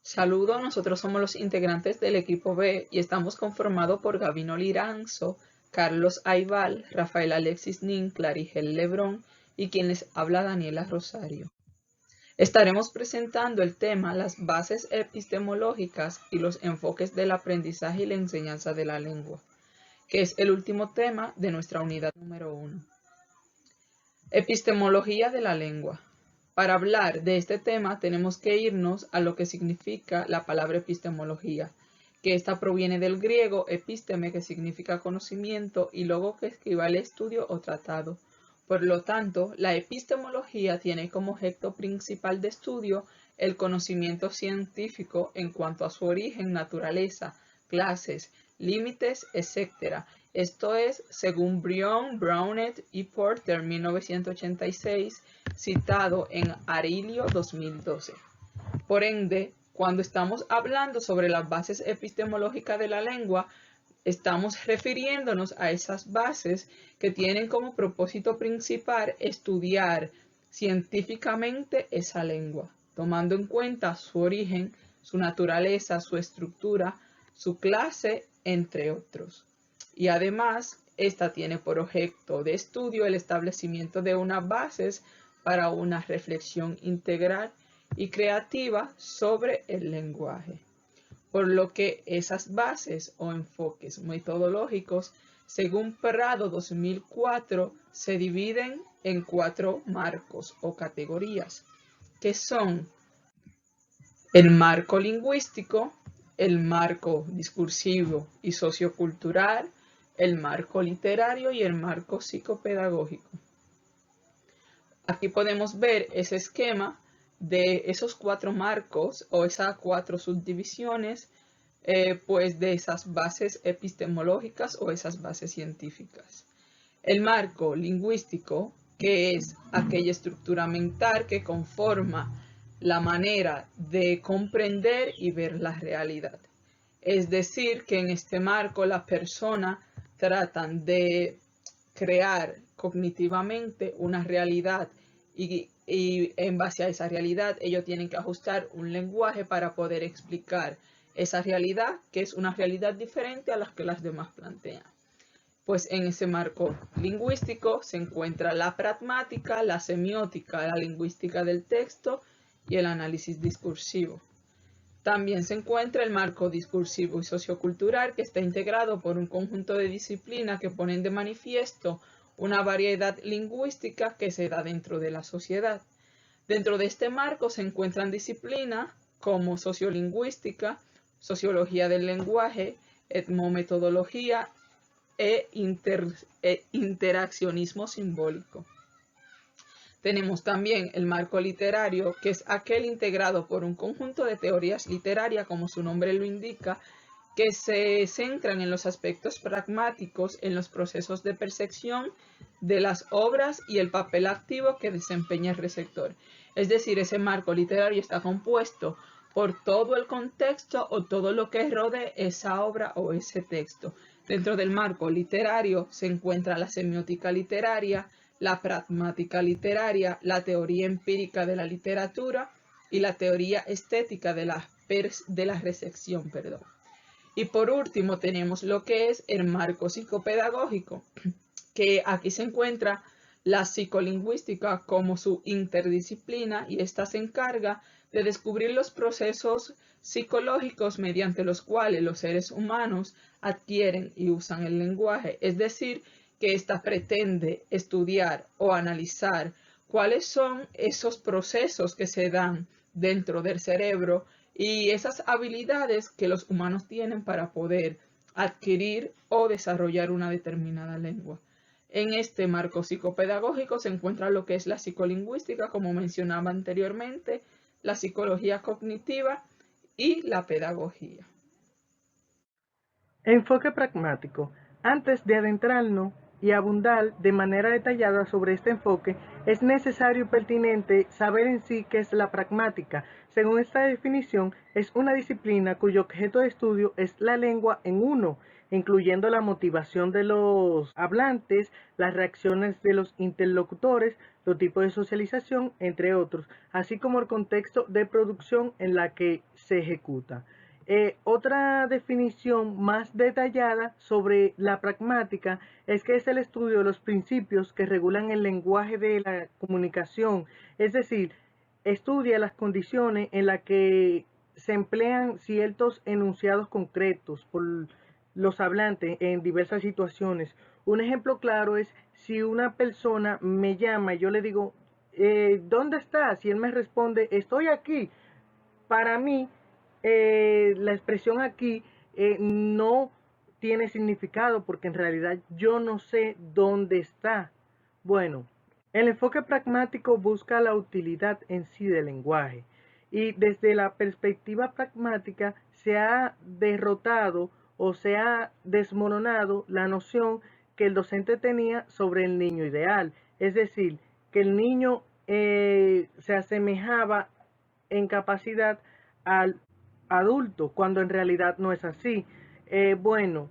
Saludos, nosotros somos los integrantes del equipo B y estamos conformados por Gabino Liranzo, Carlos Aibal, Rafael Alexis Nin, Clarigel Lebrón y quien les habla Daniela Rosario. Estaremos presentando el tema las bases epistemológicas y los enfoques del aprendizaje y la enseñanza de la lengua, que es el último tema de nuestra unidad número 1. Epistemología de la lengua. Para hablar de este tema tenemos que irnos a lo que significa la palabra epistemología, que esta proviene del griego episteme, que significa conocimiento, y logo, que equivale a estudio o tratado. Por lo tanto, la epistemología tiene como objeto principal de estudio el conocimiento científico en cuanto a su origen, naturaleza, clases, límites, etc. Esto es, según Brion, Brownet y Porter, 1986, citado en Arilio 2012. Por ende, cuando estamos hablando sobre las bases epistemológicas de la lengua, estamos refiriéndonos a esas bases que tienen como propósito principal estudiar científicamente esa lengua, tomando en cuenta su origen, su naturaleza, su estructura, su clase, entre otros. Y además, esta tiene por objeto de estudio el establecimiento de unas bases para una reflexión integral y creativa sobre el lenguaje. Por lo que esas bases o enfoques metodológicos, según Prado 2004, se dividen en 4 marcos o categorías, que son el marco lingüístico, el marco discursivo y sociocultural, el marco literario y el marco psicopedagógico. Aquí podemos ver ese esquema de esos 4 marcos o esas 4 subdivisiones, pues de esas bases epistemológicas o esas bases científicas. El marco lingüístico, que es aquella estructura mental que conforma la manera de comprender y ver la realidad. Es decir, que en este marco las personas tratan de crear cognitivamente una realidad y en base a esa realidad ellos tienen que ajustar un lenguaje para poder explicar esa realidad, que es una realidad diferente a las que las demás plantean. Pues en ese marco lingüístico se encuentra la pragmática, la semiótica, la lingüística del texto y el análisis discursivo. También se encuentra el marco discursivo y sociocultural, que está integrado por un conjunto de disciplinas que ponen de manifiesto una variedad lingüística que se da dentro de la sociedad. Dentro de este marco se encuentran disciplinas como sociolingüística, sociología del lenguaje, etnometodología e interaccionismo simbólico. Tenemos también el marco literario, que es aquel integrado por un conjunto de teorías literarias, como su nombre lo indica, que se centran en los aspectos pragmáticos, en los procesos de percepción de las obras y el papel activo que desempeña el receptor. Es decir, ese marco literario está compuesto por todo el contexto o todo lo que rodea esa obra o ese texto. Dentro del marco literario se encuentra la semiótica literaria, la pragmática literaria, la teoría empírica de la literatura y la teoría estética de la recepción. Y por último tenemos lo que es el marco psicopedagógico, que aquí se encuentra la psicolingüística como su interdisciplina, y esta se encarga de descubrir los procesos psicológicos mediante los cuales los seres humanos adquieren y usan el lenguaje. Es decir, que esta pretende estudiar o analizar cuáles son esos procesos que se dan dentro del cerebro y esas habilidades que los humanos tienen para poder adquirir o desarrollar una determinada lengua. En este marco psicopedagógico se encuentra lo que es la psicolingüística, como mencionaba anteriormente, la psicología cognitiva y la pedagogía. Enfoque pragmático. Antes de adentrarnos y abundar de manera detallada sobre este enfoque, es necesario y pertinente saber en sí qué es la pragmática. Según esta definición, es una disciplina cuyo objeto de estudio es la lengua en uno, incluyendo la motivación de los hablantes, las reacciones de los interlocutores, los tipos de socialización, entre otros, así como el contexto de producción en la que se ejecuta. Otra definición más detallada sobre la pragmática es que es el estudio de los principios que regulan el lenguaje de la comunicación, es decir, estudia las condiciones en las que se emplean ciertos enunciados concretos por los hablantes en diversas situaciones. Un ejemplo claro es si una persona me llama y yo le digo, ¿dónde estás? Y él me responde, estoy aquí. Para mí, la expresión aquí no tiene significado porque en realidad yo no sé dónde está. Bueno, el enfoque pragmático busca la utilidad en sí del lenguaje y desde la perspectiva pragmática se ha derrotado o se ha desmoronado la noción que el docente tenía sobre el niño ideal, es decir, que el niño se asemejaba en capacidad al adulto, cuando en realidad no es así. Bueno,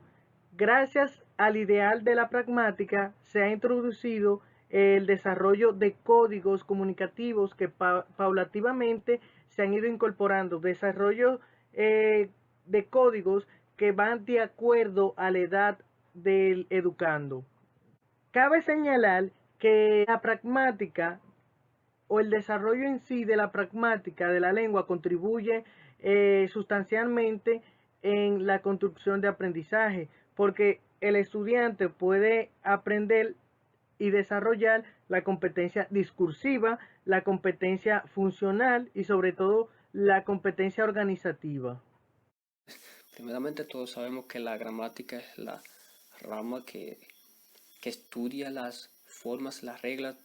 gracias al ideal de la pragmática se ha introducido el desarrollo de códigos comunicativos que paulativamente se han ido incorporando, desarrollo de códigos que van de acuerdo a la edad del educando. Cabe señalar que la pragmática o el desarrollo en sí de la pragmática de la lengua contribuye sustancialmente en la construcción de aprendizaje, porque el estudiante puede aprender y desarrollar la competencia discursiva, la competencia funcional y sobre todo la competencia organizativa. Primeramente todos sabemos que la gramática es la rama que estudia las formas, las reglas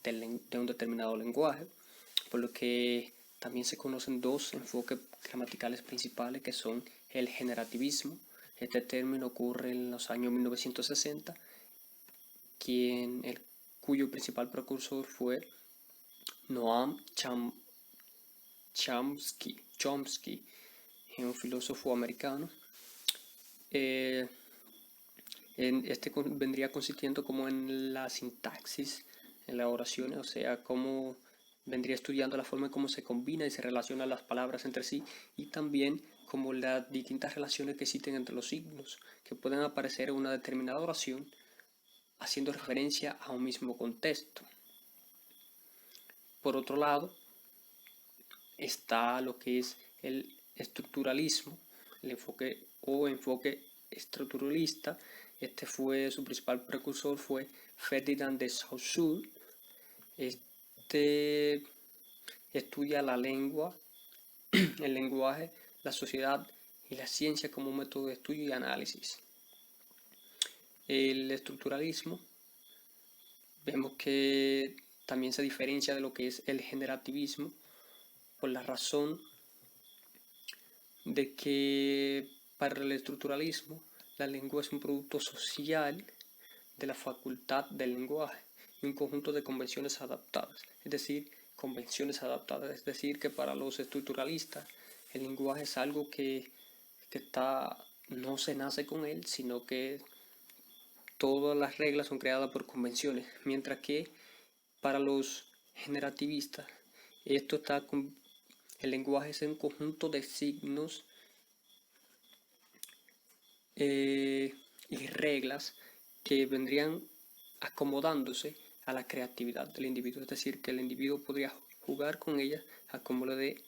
de un determinado lenguaje, por lo que también se conocen dos enfoques gramaticales principales que son el generativismo. Este término ocurre en los años 1960, cuyo principal precursor fue Noam Chomsky, un filósofo americano. Este vendría consistiendo como en la sintaxis, en las oraciones, o sea, cómo vendría estudiando la forma en cómo se combina y se relacionan las palabras entre sí, y también como las distintas relaciones que existen entre los signos que pueden aparecer en una determinada oración haciendo referencia a un mismo contexto. Por otro lado, está lo que es el estructuralismo, el enfoque estructuralista. Su principal precursor fue Ferdinand de Saussure. Este estudia la lengua, el lenguaje, la sociedad y la ciencia como un método de estudio y análisis. El estructuralismo vemos que también se diferencia de lo que es el generativismo por la razón de que para el estructuralismo la lengua es un producto social de la facultad del lenguaje y un conjunto de convenciones adaptadas, es decir, que para los estructuralistas el lenguaje es algo que no se nace con él, sino que todas las reglas son creadas por convenciones, mientras que para los generativistas el lenguaje es un conjunto de signos y reglas que vendrían acomodándose a la creatividad del individuo, es decir, que el individuo podría jugar con ellas a como le dé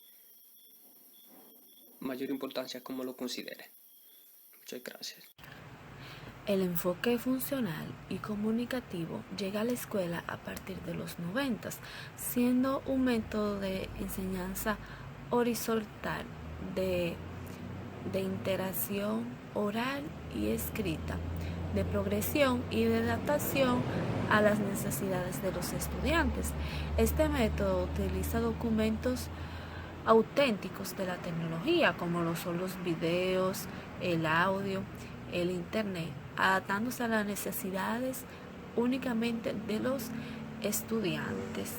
mayor importancia, como lo considere. Muchas gracias. El enfoque funcional y comunicativo llega a la escuela a partir de los 90, siendo un método de enseñanza horizontal de interacción oral y escrita, de progresión y de adaptación a las necesidades de los estudiantes. Este método utiliza documentos auténticos de la tecnología, como lo son los videos, el audio, el internet, adaptándose a las necesidades únicamente de los estudiantes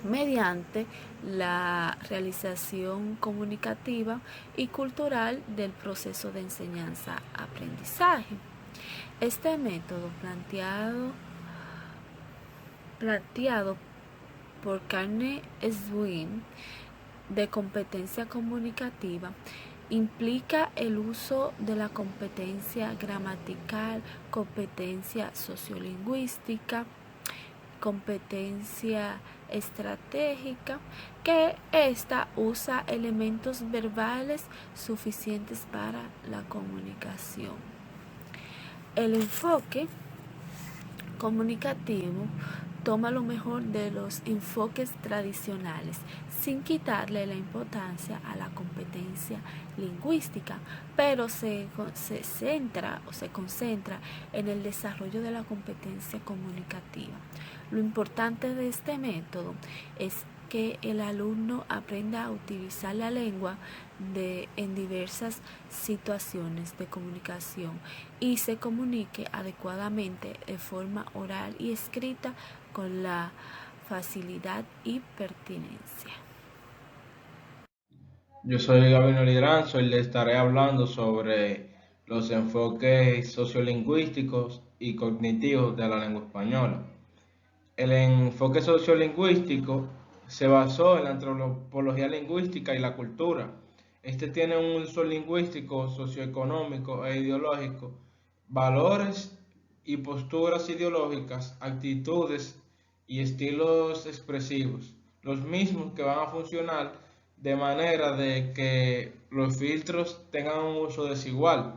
mediante la realización comunicativa y cultural del proceso de enseñanza-aprendizaje. Este método planteado planteado por Carne Swin de competencia comunicativa implica el uso de la competencia gramatical, competencia sociolingüística, competencia estratégica, que ésta usa elementos verbales suficientes para la comunicación. El enfoque comunicativo toma lo mejor de los enfoques tradicionales, sin quitarle la importancia a la competencia lingüística, pero se concentra en el desarrollo de la competencia comunicativa. Lo importante de este método es que el alumno aprenda a utilizar la lengua en diversas situaciones de comunicación y se comunique adecuadamente de forma oral y escrita con la facilidad y pertinencia. Yo soy Gabino Liranzo y le estaré hablando sobre los enfoques sociolingüísticos y cognitivos de la lengua española. El enfoque sociolingüístico se basó en la antropología lingüística y la cultura. Este tiene un uso lingüístico, socioeconómico e ideológico, valores y posturas ideológicas, actitudes y estilos expresivos, los mismos que van a funcionar de manera de que los filtros tengan un uso desigual.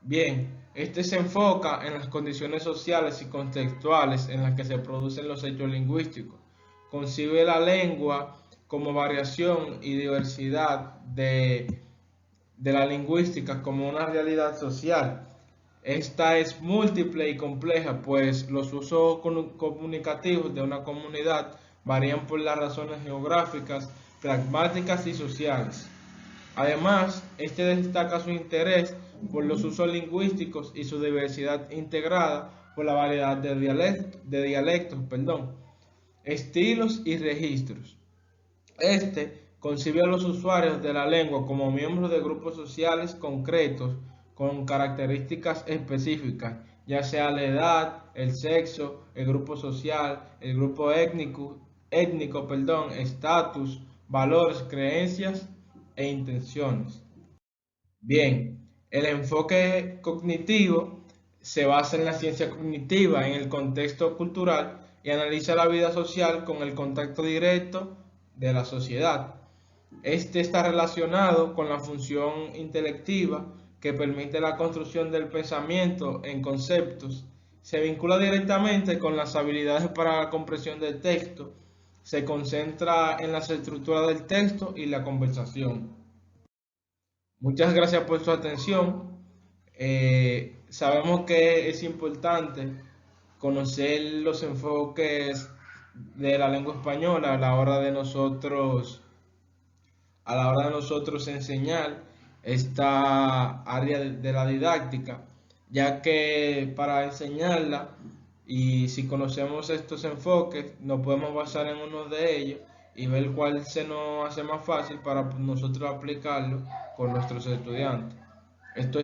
Bien, este se enfoca en las condiciones sociales y contextuales en las que se producen los hechos lingüísticos. Concibe la lengua como variación y diversidad de la lingüística como una realidad social. Esta es múltiple y compleja, pues los usos comunicativos de una comunidad varían por las razones geográficas, pragmáticas y sociales. Además, este destaca su interés por los usos lingüísticos y su diversidad integrada por la variedad de dialectos, estilos y registros. Este concibe a los usuarios de la lengua como miembros de grupos sociales concretos con características específicas, ya sea la edad, el sexo, el grupo social, el grupo étnico, estatus, valores, creencias e intenciones. Bien, el enfoque cognitivo se basa en la ciencia cognitiva, en el contexto cultural y analiza la vida social con el contacto directo de la sociedad. Este está relacionado con la función intelectiva que permite la construcción del pensamiento en conceptos. Se vincula directamente con las habilidades para la comprensión del texto. Se concentra en las estructuras del texto y la conversación. Muchas gracias por su atención. Sabemos que es importante conocer los enfoques de la lengua española a la hora de nosotros enseñar esta área de la didáctica, ya que para enseñarla y si conocemos estos enfoques nos podemos basar en uno de ellos y ver cuál se nos hace más fácil para nosotros aplicarlo con nuestros estudiantes. Esto